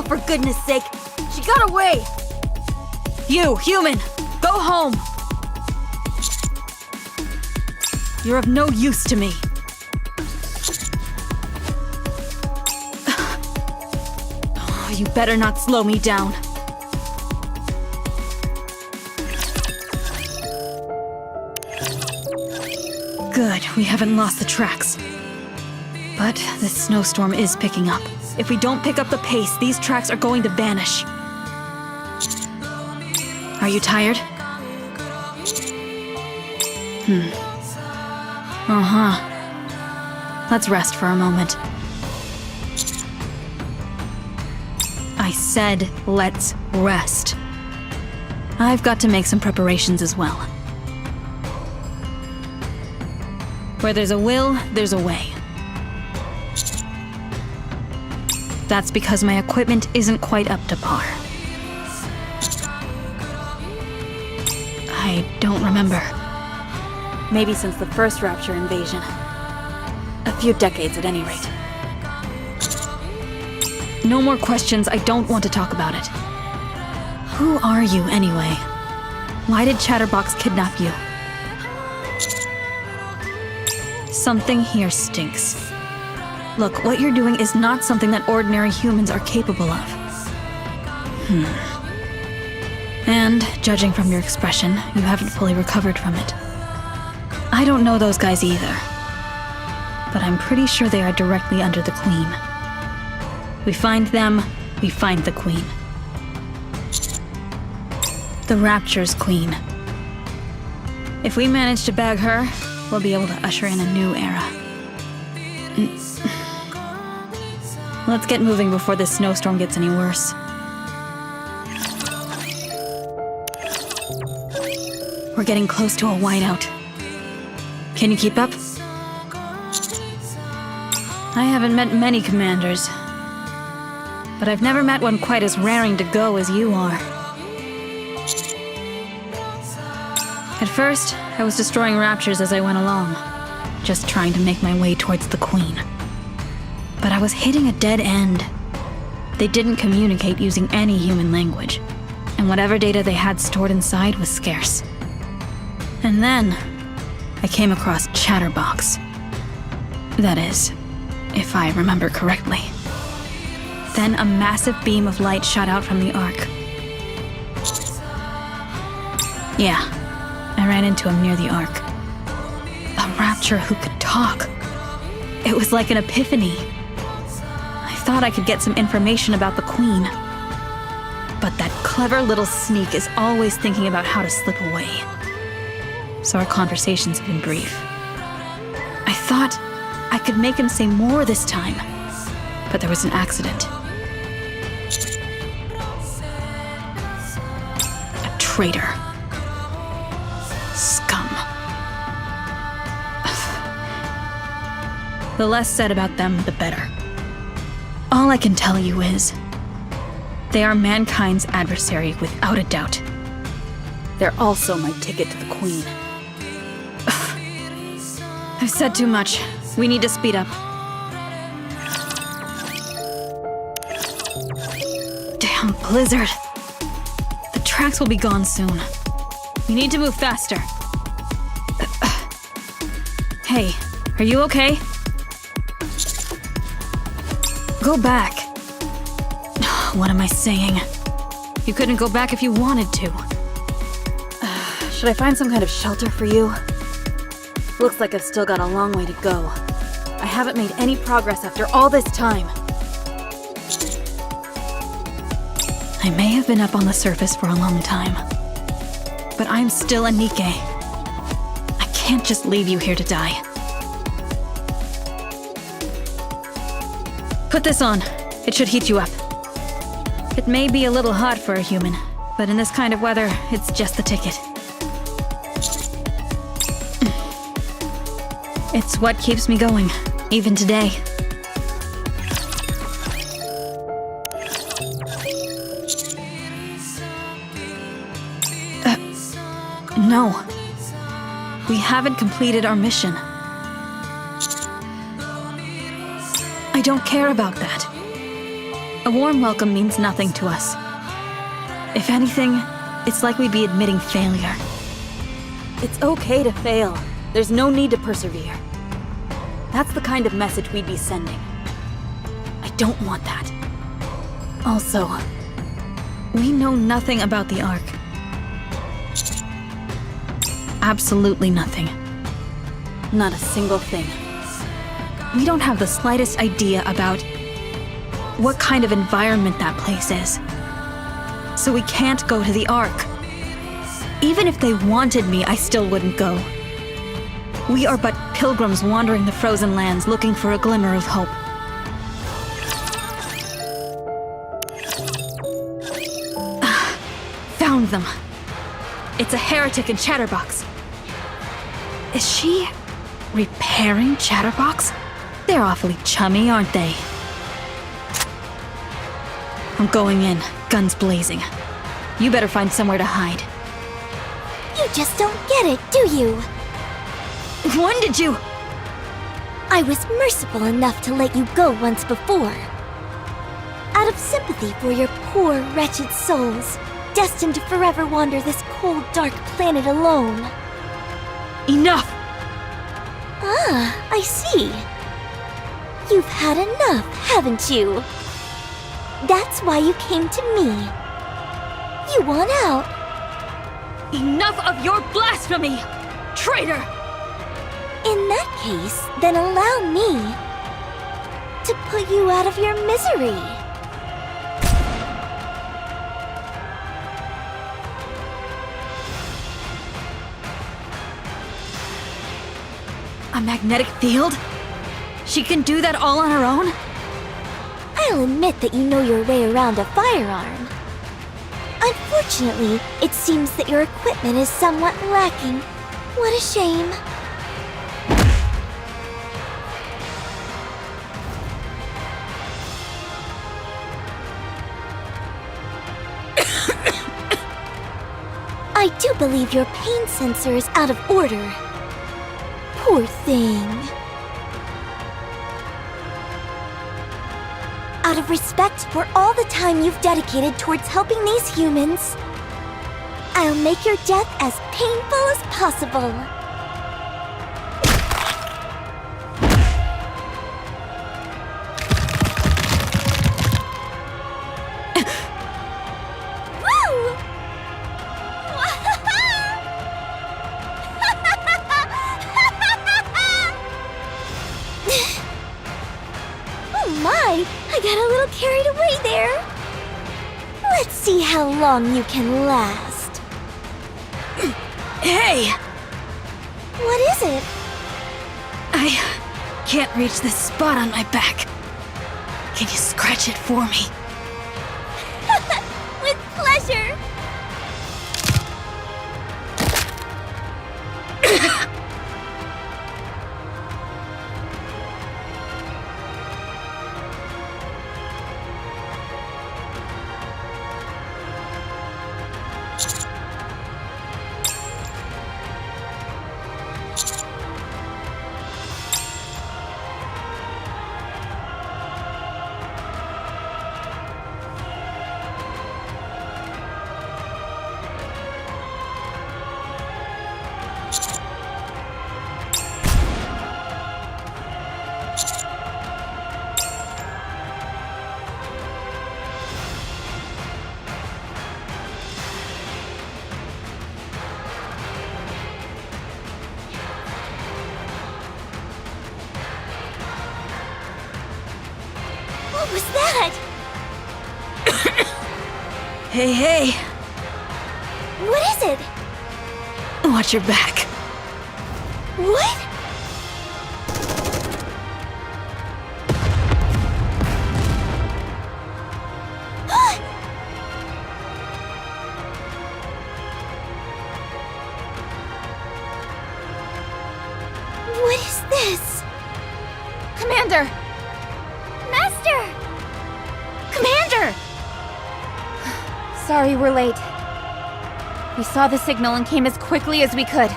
for goodness sake! She got away! You, human! Go home! You're of no use to me. Oh, you better not slow me down. Good, we haven't lost the tracks. But this snowstorm is picking up. If we don't pick up the pace, these tracks are going to vanish. Are you tired? Let's rest for a moment. I said, let's rest. I've got to make some preparations as well. Where there's a will, there's a way. That's because my equipment isn't quite up to par. I don't remember. Maybe since the first Rapture invasion. A few decades at any rate. No more questions, I don't want to talk about it. Who are you, anyway? Why did Chatterbox kidnap you? Something here stinks. Look, what you're doing is not something that ordinary humans are capable of. And, judging from your expression, you haven't fully recovered from it. I don't know those guys either. But I'm pretty sure they are directly under the Queen. We find them, we find the Queen. The Rapture's Queen. If we manage to bag her, we'll be able to usher in a new era. Let's get moving before this snowstorm gets any worse. We're getting close to a whiteout. Can you keep up? I haven't met many commanders, but I've never met one quite as raring to go as you are. At first, I was destroying Raptures as I went along, just trying to make my way towards the Queen. But I was hitting a dead end. They didn't communicate using any human language, and whatever data they had stored inside was scarce. And then, I came across Chatterbox. That is, if I remember correctly. Then a massive beam of light shot out from the Ark. Yeah, I ran into him near the Ark. A Rapture who could talk. It was like an epiphany. I thought I could get some information about the Queen. But that clever little sneak is always thinking about how to slip away. So our conversations have been brief. I thought I could make him say more this time, but there was an accident. A traitor. Scum. The less said about them, the better. All I can tell you is, they are mankind's adversary without a doubt. They're also my ticket to the Queen. I've said too much. We need to speed up. Damn blizzard. The tracks will be gone soon. We need to move faster. Hey, are you okay? Go back. What am I saying? You couldn't go back if you wanted to. Should I find some kind of shelter for you? Looks like I've still got a long way to go. I haven't made any progress after all this time. I may have been up on the surface for a long time, but I'm still a Nikke. I can't just leave you here to die. Put this on. It should heat you up. It may be a little hot for a human, but in this kind of weather, it's just the ticket. It's what keeps me going, even today. No. We haven't completed our mission. I don't care about that. A warm welcome means nothing to us. If anything, it's like we'd be admitting failure. It's okay to fail. There's no need to persevere. That's the kind of message we'd be sending. I don't want that. Also, we know nothing about the Ark. Absolutely nothing. Not a single thing. We don't have the slightest idea about what kind of environment that place is. So we can't go to the Ark. Even if they wanted me, I still wouldn't go. We are but pilgrims wandering the frozen lands looking for a glimmer of hope. Found them. It's a heretic in Chatterbox. Is she repairing Chatterbox? They're awfully chummy, aren't they? I'm going in, guns blazing. You better find somewhere to hide. You just don't get it, do you? When did you? I was merciful enough to let you go once before. Out of sympathy for your poor, wretched souls, destined to forever wander this cold, dark planet alone. Enough! Ah, I see. You've had enough, haven't you? That's why you came to me. You want out. Enough of your blasphemy! Traitor! In that case, then allow me to put you out of your misery. A magnetic field? She can do that all on her own? I'll admit that you know your way around a firearm. Unfortunately, it seems that your equipment is somewhat lacking. What a shame. I do believe your pain sensor is out of order. Poor thing. Out of respect for all the time you've dedicated towards helping these humans, I'll make your death as painful as possible. Woo! Oh my! I got a little carried away there. Let's see how long you can last. Hey! What is it? I can't reach this spot on my back. Can you scratch it for me? With pleasure. What was that? Hey, hey! What is it? Watch your back. What? What is this? Commander! Master! Commander! Sorry we're late. We saw the signal and came as quickly as we could.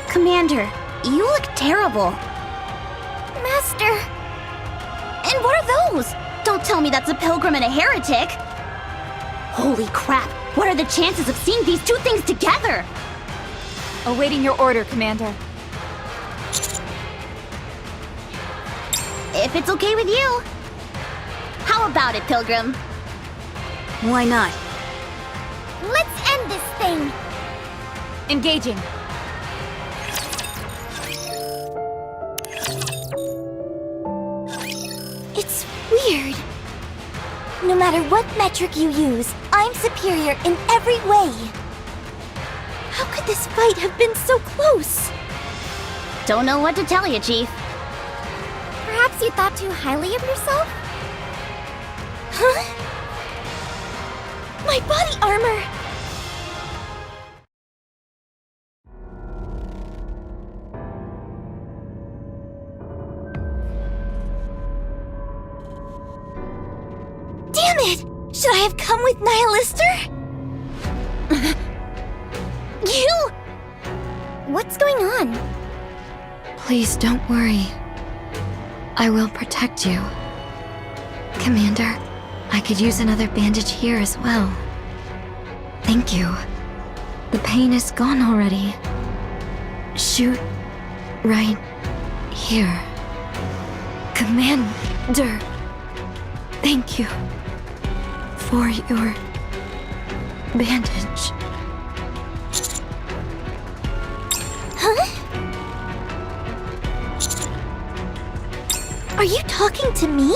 Commander, you look terrible. Master! And what are those? Don't tell me that's a pilgrim and a heretic! Holy crap! What are the chances of seeing these two things together? Awaiting your order, Commander. If it's okay with you. How about it, Pilgrim? Why not? Let's end this thing! Engaging. It's weird. No matter what metric you use, I'm superior in every way. How could this fight have been so close? Don't know what to tell you, Chief. Perhaps you thought too highly of yourself? Huh? My body armor! Damn it! Should I have come with Nihilister? You! What's going on? Please don't worry. I will protect you. Commander, I could use another bandage here as well. Thank you. The pain is gone already. Shoot right here. Commander, thank you for your bandage. Huh? Are you talking to me?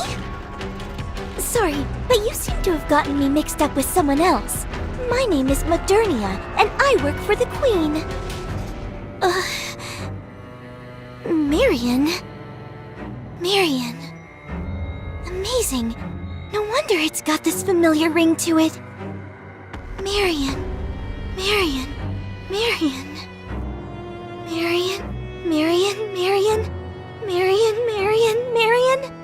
Sorry, but you seem to have gotten me mixed up with someone else. My name is Modernia, and I work for the Queen. Marion? Marion. Amazing. No wonder it's got this familiar ring to it. Marion. Marion. Marion. Marion. Marion. Marion. Marion. Marion. Marion.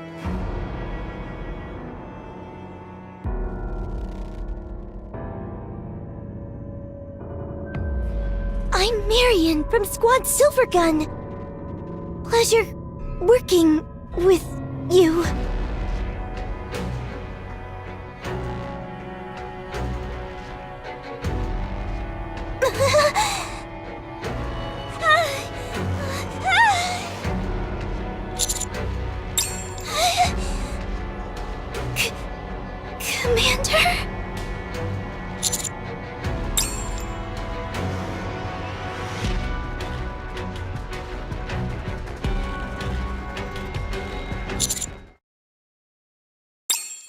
I'm Marion from Squad Silvergun. Pleasure working with you. Commander?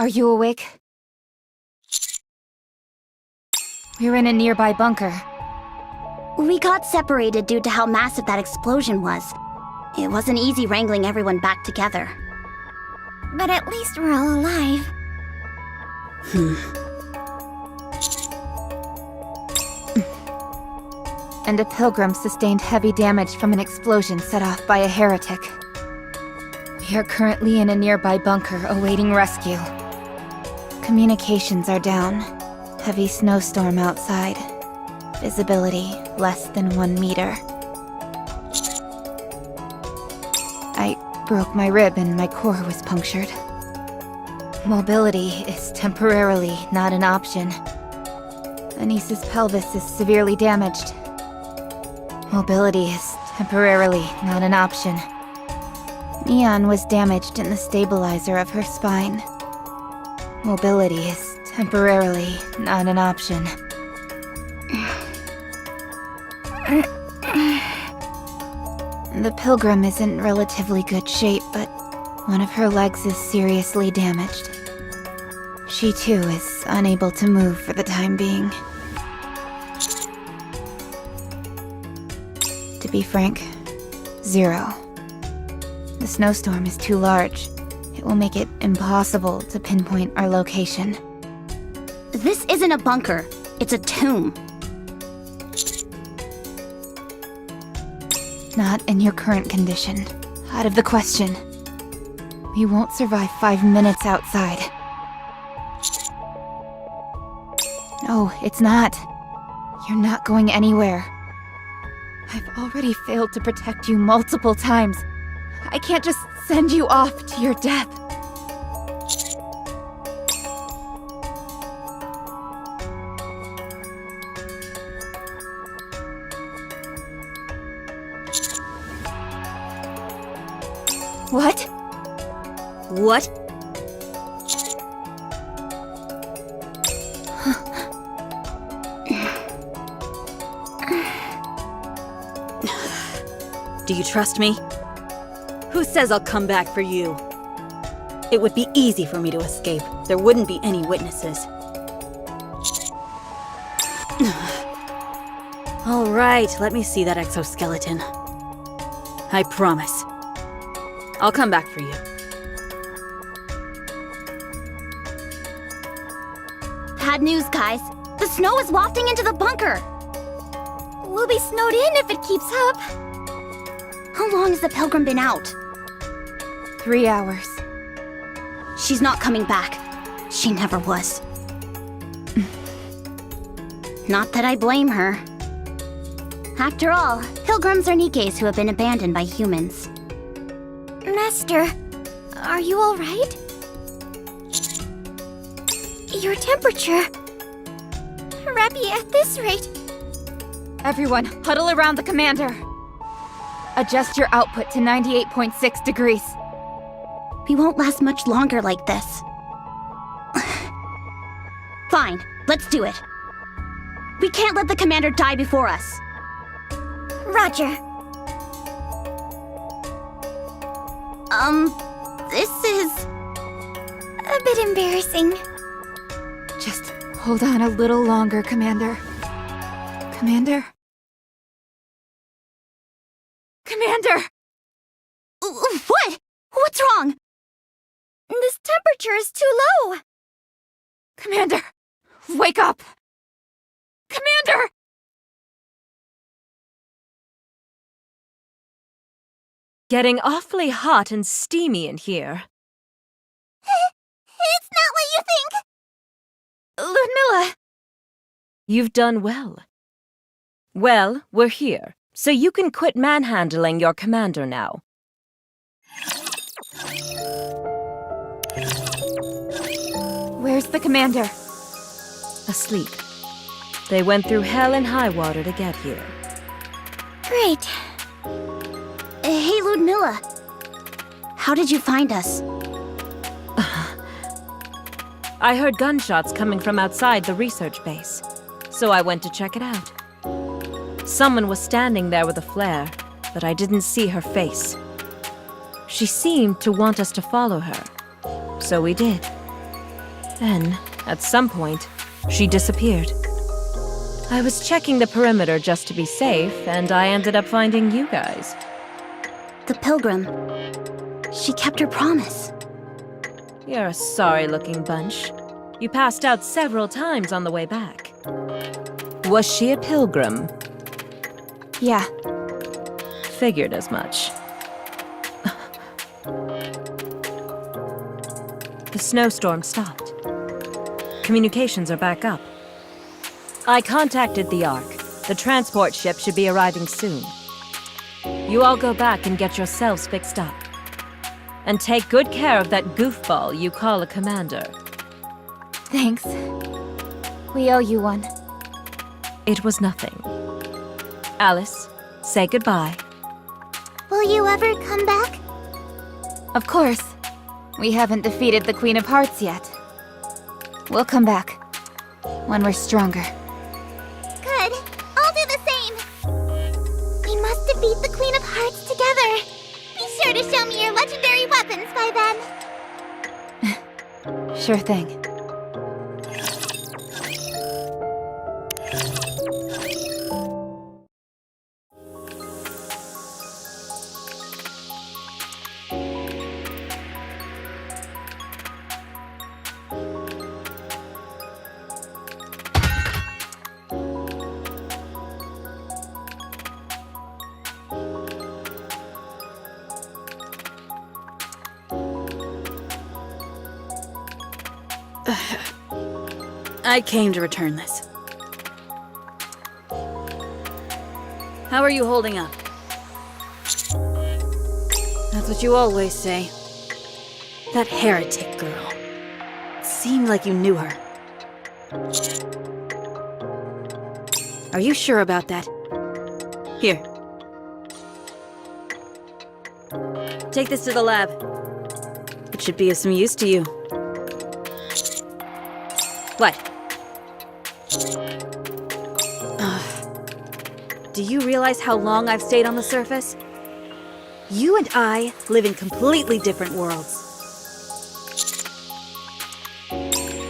Are you awake? We're in a nearby bunker. We got separated due to how massive that explosion was. It wasn't easy wrangling everyone back together. But at least we're all alive. And a pilgrim sustained heavy damage from an explosion set off by a heretic. We are currently in a nearby bunker awaiting rescue. Communications are down. Heavy snowstorm outside. Visibility less than 1 meter. I broke my rib and my core was punctured. Mobility is temporarily not an option. Anisa's pelvis is severely damaged. Mobility is temporarily not an option. Neon was damaged in the stabilizer of her spine. Mobility is temporarily not an option. The pilgrim is in relatively good shape, but one of her legs is seriously damaged. She too is unable to move for the time being. To be frank, 0. The snowstorm is too large. It will make it impossible to pinpoint our location. This isn't a bunker. It's a tomb. Not in your current condition. Out of the question. We won't survive 5 minutes outside. No, it's not. You're not going anywhere. I've already failed to protect you multiple times. I can't just send you off to your death. What? What? Do you trust me? Who says I'll come back for you? It would be easy for me to escape. There wouldn't be any witnesses. All right, let me see that exoskeleton. I promise. I'll come back for you. Bad news, guys. The snow is wafting into the bunker. We'll be snowed in if it keeps up. How long has the pilgrim been out? 3 hours. She's not coming back. She never was. Not that I blame her. After all, pilgrims are Nikkes who have been abandoned by humans. Master, are you all right? Your temperature... Rappy, at this rate... Everyone, huddle around the commander. Adjust your output to 98.6 degrees. We won't last much longer like this. Fine, let's do it. We can't let the commander die before us. Roger. This is... a bit embarrassing. Just hold on a little longer, Commander. Commander? Commander! What? What's wrong? This temperature is too low. Commander! Wake up! Commander! Getting awfully hot and steamy in here. It's not what you think. Ludmilla! You've done well. Well, we're here, so you can quit manhandling your commander now. Where's the commander? Asleep. They went through hell and high water to get here. Great. Hey, Ludmilla. How did you find us? I heard gunshots coming from outside the research base, so I went to check it out. Someone was standing there with a flare, but I didn't see her face. She seemed to want us to follow her, so we did. Then, at some point, she disappeared. I was checking the perimeter just to be safe, and I ended up finding you guys. The pilgrim. She kept her promise. You're a sorry-looking bunch. You passed out several times on the way back. Was she a pilgrim? Yeah. Figured as much. The snowstorm stopped. Communications are back up. I contacted the Ark. The transport ship should be arriving soon. You all go back and get yourselves fixed up. And take good care of that goofball you call a commander. Thanks. We owe you one. It was nothing. Alice, say goodbye. Will you ever come back? Of course. We haven't defeated the Queen of Hearts yet. We'll come back. When we're stronger. Good. I'll do the same. We must defeat the Queen of Hearts together. Be sure to show me your legendary weapons by then. Sure thing. I came to return this. How are you holding up? That's what you always say. That heretic girl. It seemed like you knew her. Are you sure about that? Here. take this to the lab. It should be of some use to you. What? Do you realize how long I've stayed on the surface? You and I live in completely different worlds.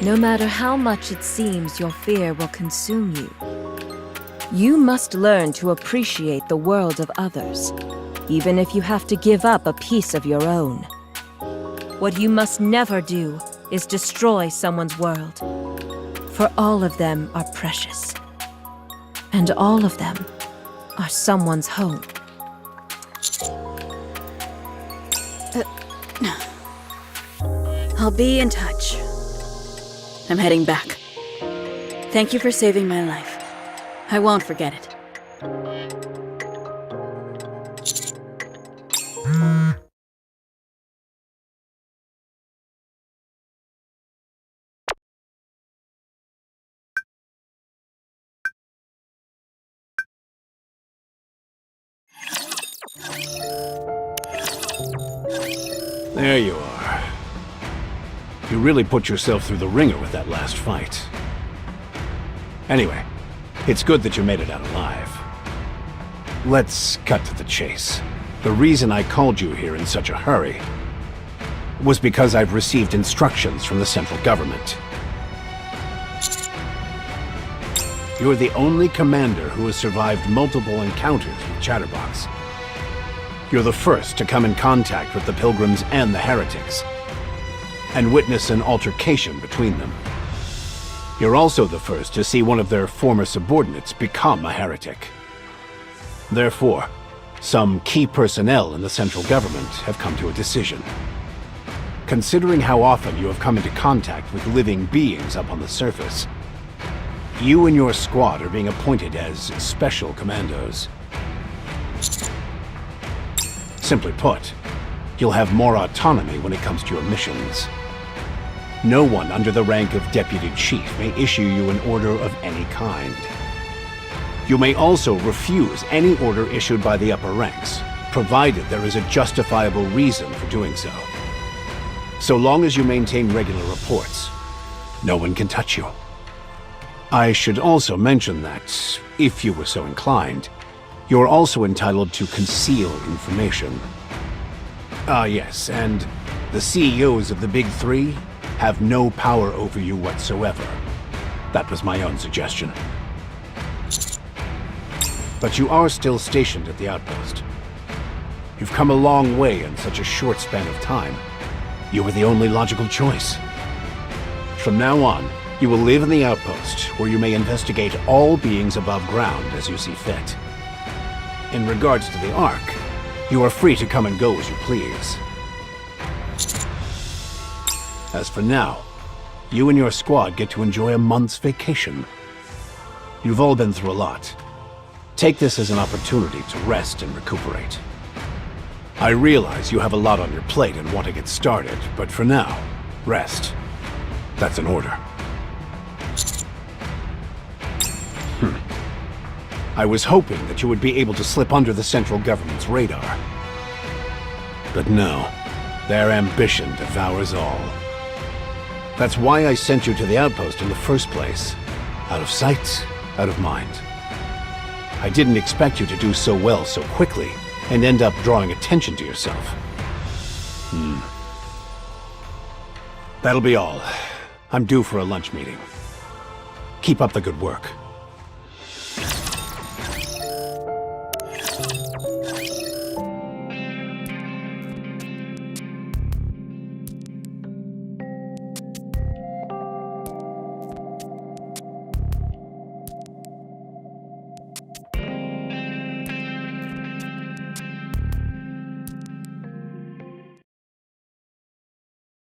No matter how much it seems your fear will consume you, you must learn to appreciate the world of others, even if you have to give up a piece of your own. What you must never do is destroy someone's world, for all of them are precious, and all of them are someone's home. I'll be in touch. I'm heading back. Thank you for saving my life. I won't forget it. There you are. You really put yourself through the ringer with that last fight. Anyway, it's good that you made it out alive. Let's cut to the chase. The reason I called you here in such a hurry was because I've received instructions from the central government. You're the only commander who has survived multiple encounters with Chatterbox. You're the first to come in contact with the Pilgrims and the Heretics, and witness an altercation between them. You're also the first to see one of their former subordinates become a heretic. Therefore, some key personnel in the central government have come to a decision. Considering how often you have come into contact with living beings up on the surface, you and your squad are being appointed as special commandos. Simply put, you'll have more autonomy when it comes to your missions. No one under the rank of Deputy Chief may issue you an order of any kind. You may also refuse any order issued by the upper ranks, provided there is a justifiable reason for doing so. So long as you maintain regular reports, no one can touch you. I should also mention that, if you were so inclined, you're also entitled to conceal information. Ah, yes, and the CEOs of the Big Three have no power over you whatsoever. That was my own suggestion. But you are still stationed at the outpost. You've come a long way in such a short span of time. You were the only logical choice. From now on, you will live in the outpost, where you may investigate all beings above ground as you see fit. In regards to the Ark, you are free to come and go as you please. As for now, you and your squad get to enjoy a month's vacation. You've all been through a lot. Take this as an opportunity to rest and recuperate. I realize you have a lot on your plate and want to get started, but for now, rest. That's an order. I was hoping that you would be able to slip under the central government's radar. But no, their ambition devours all. That's why I sent you to the outpost in the first place. Out of sight, out of mind. I didn't expect you to do so well so quickly, and end up drawing attention to yourself. That'll be all. I'm due for a lunch meeting. Keep up the good work.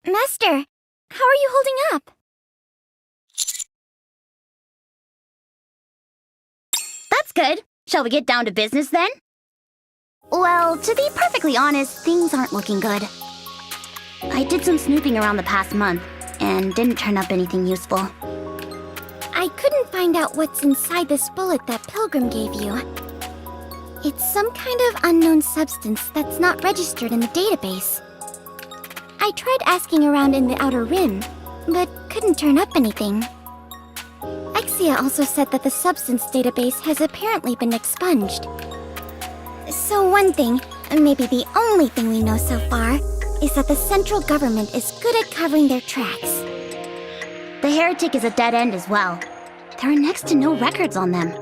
Master, how are you holding up? That's good. Shall we get down to business then? Well, to be perfectly honest, things aren't looking good. I did some snooping around the past month, and didn't turn up anything useful. I couldn't find out what's inside this bullet that Pilgrim gave you. It's some kind of unknown substance that's not registered in the database. I tried asking around in the Outer Rim, but couldn't turn up anything. Exia also said that the substance database has apparently been expunged. So one thing, maybe the only thing we know so far, is that the central government is good at covering their tracks. The heretic is a dead end as well. There are next to no records on them.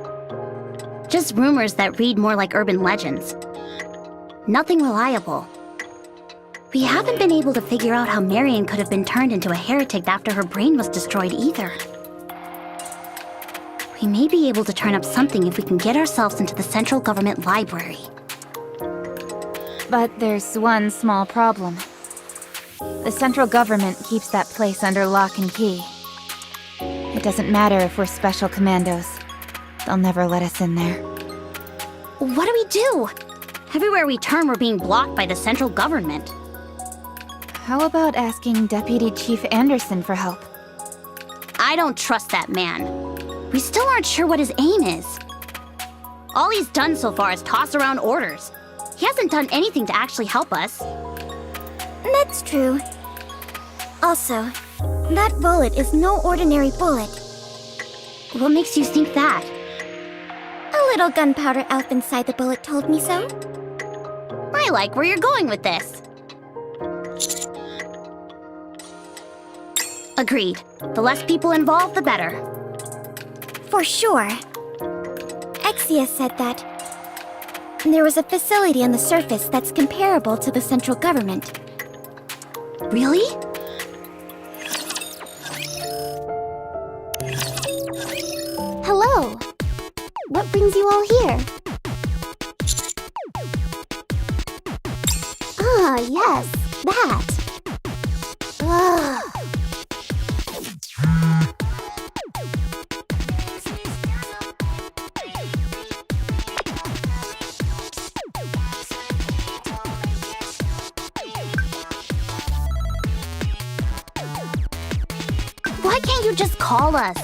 Just rumors that read more like urban legends. Nothing reliable. We haven't been able to figure out how Marion could have been turned into a heretic after her brain was destroyed either. We may be able to turn up something if we can get ourselves into the central government library. But there's one small problem. The central government keeps that place under lock and key. It doesn't matter if we're special commandos. They'll never let us in there. What do we do? Everywhere we turn, we're being blocked by the central government. How about asking Deputy Chief Anderson for help? I don't trust that man. We still aren't sure what his aim is. All he's done so far is toss around orders. He hasn't done anything to actually help us. That's true. Also, that bullet is no ordinary bullet. What makes you think that? A little gunpowder elf inside the bullet told me so. I like where you're going with this. Agreed. The less people involved, the better. For sure. Exia said that there was a facility on the surface that's comparable to the central government. Really? Hello. What brings you all here? Ah, yes, that. Ugh. Why can't you just call us?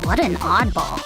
What an oddball.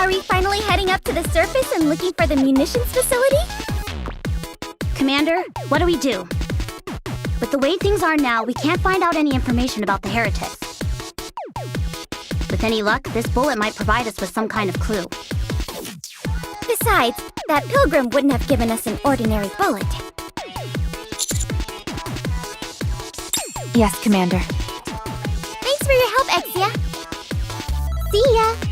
Are we finally heading up to the surface and looking for the munitions facility? Commander, what do we do? With the way things are now, we can't find out any information about the heretics. With any luck, this bullet might provide us with some kind of clue. Besides, that pilgrim wouldn't have given us an ordinary bullet. Yes, Commander. Thanks for your help, Exia. See ya!